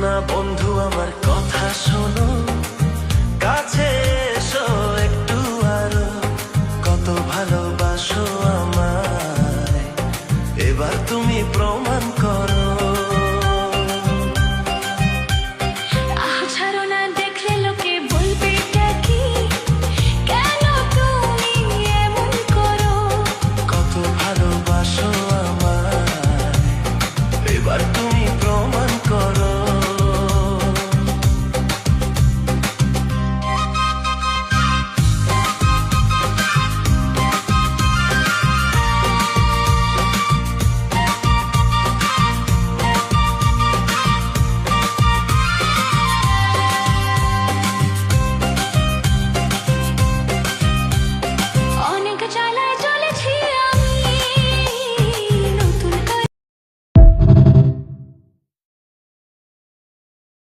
না বন্ধু আমার কথা শোনো, কাছে এসো একটু আরো, কত ভালোবাসো আমায় এবার তুমি প্রমাণ